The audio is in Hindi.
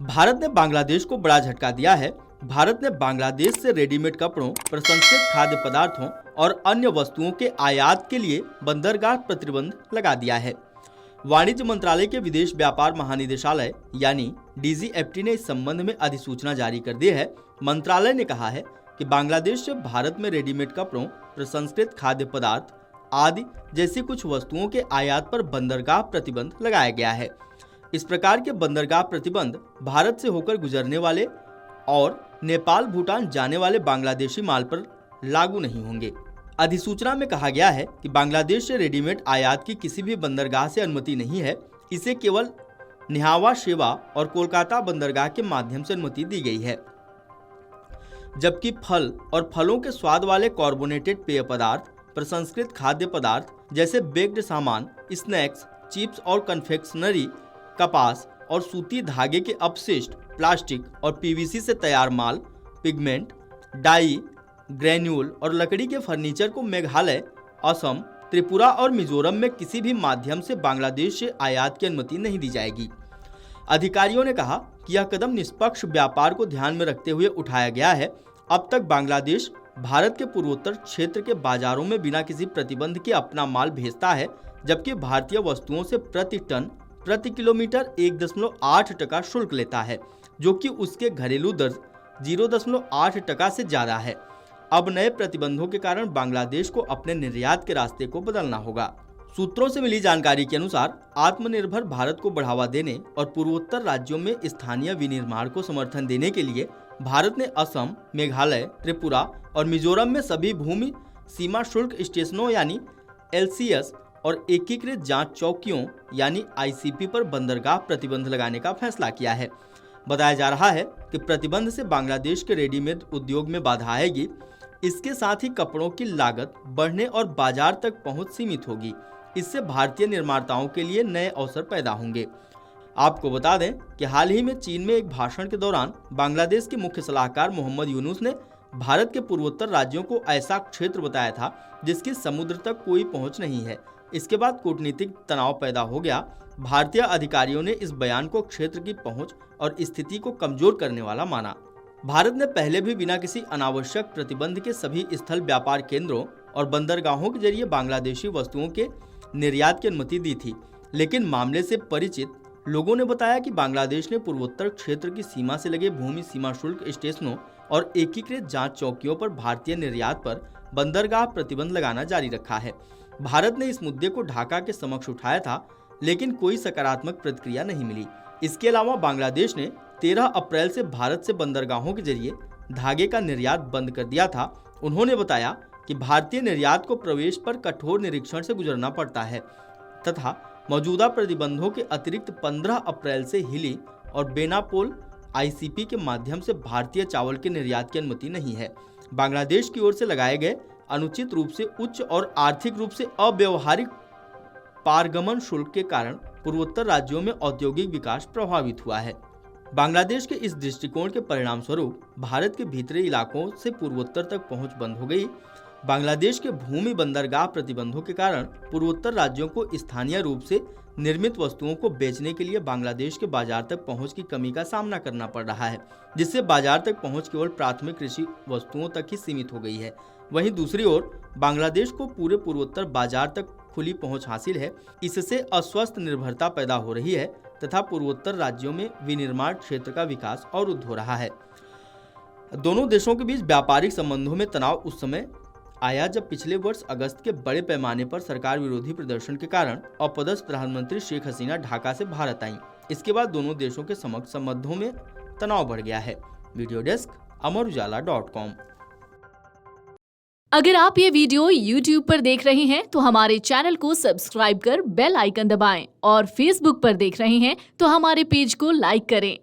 भारत ने बांग्लादेश को बड़ा झटका दिया है। भारत ने बांग्लादेश से रेडीमेड कपड़ों, प्रसंस्कृत खाद्य पदार्थों और अन्य वस्तुओं के आयात के लिए बंदरगाह प्रतिबंध लगा दिया है। वाणिज्य मंत्रालय के विदेश व्यापार महानिदेशालय यानी DGFT ने इस संबंध में अधिसूचना जारी कर दी है। मंत्रालय ने कहा है कि बांग्लादेश से भारत में रेडीमेड कपड़ों, प्रसंस्कृत खाद्य पदार्थ आदि जैसी कुछ वस्तुओं के आयात पर बंदरगाह प्रतिबंध लगाया गया है। इस प्रकार के बंदरगाह प्रतिबंध भारत से होकर गुजरने वाले और नेपाल, भूटान जाने वाले बांग्लादेशी माल पर लागू नहीं होंगे। अधिसूचना में कहा गया है कि बांग्लादेश से रेडीमेड आयात की किसी भी बंदरगाह से अनुमति नहीं है। इसे केवल निहावा, शेवा और कोलकाता बंदरगाह के माध्यम से अनुमति दी गई है। जबकि फल और फलों के स्वाद वाले कार्बोनेटेड पेय पदार्थ, प्रसंस्कृत खाद्य पदार्थ जैसे बेक्ड सामान, स्नैक्स, चिप्स और कन्फेक्शनरी, कपास और सूती धागे के अपशिष्ट, प्लास्टिक और PVC से तैयार माल, पिगमेंट, डाई, ग्रेन्यूल और लकड़ी के फर्नीचर को मेघालय, असम, त्रिपुरा और मिजोरम में किसी भी माध्यम से बांग्लादेश से आयात की अनुमति नहीं दी जाएगी। अधिकारियों ने कहा कि यह कदम निष्पक्ष व्यापार को ध्यान में रखते हुए उठाया गया है। अब तक बांग्लादेश भारत के पूर्वोत्तर क्षेत्र के बाजारों में बिना किसी प्रतिबंध के अपना माल भेजता है, जबकि भारतीय वस्तुओं से प्रति टन प्रति किलोमीटर 1.8 शुल्क लेता है, जो कि उसके घरेलू दर 0.8 से ज्यादा है। अब नए प्रतिबंधों के कारण बांग्लादेश को अपने निर्यात के रास्ते को बदलना होगा। सूत्रों से मिली जानकारी के अनुसार आत्मनिर्भर भारत को बढ़ावा देने और पूर्वोत्तर राज्यों में स्थानीय विनिर्माण को समर्थन देने के लिए भारत ने असम, मेघालय, त्रिपुरा और मिजोरम में सभी भूमि सीमा शुल्क स्टेशनों यानी LCS और एकीकृत जांच चौकियों यानी ICP पर बंदरगाह प्रतिबंध लगाने का फैसला किया है। बताया जा रहा है कि प्रतिबंध से बांग्लादेश के रेडीमेड उद्योग में बाधा आएगी। इसके साथ ही कपड़ों की लागत बढ़ने और बाजार तक पहुंच सीमित होगी। इससे भारतीय निर्माताओं के लिए नए अवसर पैदा होंगे। आपको बता दें कि हाल ही में चीन में एक भाषण के दौरान बांग्लादेश के मुख्य सलाहकार मोहम्मद यूनुस ने भारत के पूर्वोत्तर राज्यों को ऐसा क्षेत्र बताया था जिसकी समुद्र तक कोई पहुंच नहीं है। इसके बाद कूटनीतिक तनाव पैदा हो गया। भारतीय अधिकारियों ने इस बयान को क्षेत्र की पहुंच और स्थिति को कमजोर करने वाला माना। भारत ने पहले भी बिना किसी अनावश्यक प्रतिबंध के सभी स्थल व्यापार केंद्रों और बंदरगाहों के जरिए बांग्लादेशी वस्तुओं के निर्यात की अनुमति दी थी, लेकिन मामले से परिचित लोगों ने बताया कि बांग्लादेश ने पूर्वोत्तर क्षेत्र की सीमा से लगे भूमि सीमा शुल्क स्टेशनों और एकीकृत जांच चौकियों पर भारतीय निर्यात पर बंदरगाह प्रतिबंध लगाना जारी रखा है। भारत ने इस मुद्दे को ढाका के समक्ष उठाया था, लेकिन कोई सकारात्मक प्रतिक्रिया नहीं मिली। इसके अलावा बांग्लादेश ने 13 अप्रैल से भारत से बंदरगाहों के जरिए धागे का निर्यात बंद कर दिया था। उन्होंने बताया कि भारतीय निर्यात को प्रवेश पर कठोर निरीक्षण से गुजरना पड़ता है तथा मौजूदा प्रतिबंधों के अतिरिक्त 15 अप्रैल से हिली और बेनापोल ICP के माध्यम से भारतीय चावल के निर्यात की अनुमति नहीं है। बांग्लादेश की ओर से लगाए गए अनुचित रूप से उच्च और आर्थिक रूप से अव्यवहारिक पारगमन शुल्क के कारण पूर्वोत्तर राज्यों में औद्योगिक विकास प्रभावित हुआ है। बांग्लादेश के इस दृष्टिकोण के परिणाम स्वरूप भारत के भीतरी इलाकों से पूर्वोत्तर तक पहुंच बंद हो गई। बांग्लादेश के भूमि बंदरगाह प्रतिबंधों के कारण पूर्वोत्तर राज्यों को स्थानीय रूप से निर्मित वस्तुओं को बेचने के लिए बांग्लादेश के बाजार तक पहुंच की कमी का सामना करना पड़ रहा है, जिससे बाजार तक पहुंच केवल प्राथमिक कृषि वस्तुओं तक ही सीमित हो गई है। वहीं दूसरी ओर बांग्लादेश को पूरे पूर्वोत्तर बाजार तक खुली पहुंच हासिल है। इससे अस्वस्थ निर्भरता पैदा हो रही है तथा पूर्वोत्तर राज्यों में विनिर्माण क्षेत्र का विकास अवरुद्ध हो रहा है। दोनों देशों के बीच व्यापारिक संबंधों में तनाव उस समय आया जब पिछले वर्ष अगस्त के बड़े पैमाने पर सरकार विरोधी प्रदर्शन के कारण अपदस्थ प्रधानमंत्री शेख हसीना ढाका से भारत आईं। इसके बाद दोनों देशों के समक्ष संबंधों में तनाव बढ़ गया है। Video desk amarujala.com। अगर आप ये वीडियो YouTube पर देख रहे हैं तो हमारे चैनल को सब्सक्राइब कर बेल आइकन दबाएं और Facebook पर देख रहे हैं तो हमारे पेज को लाइक करें।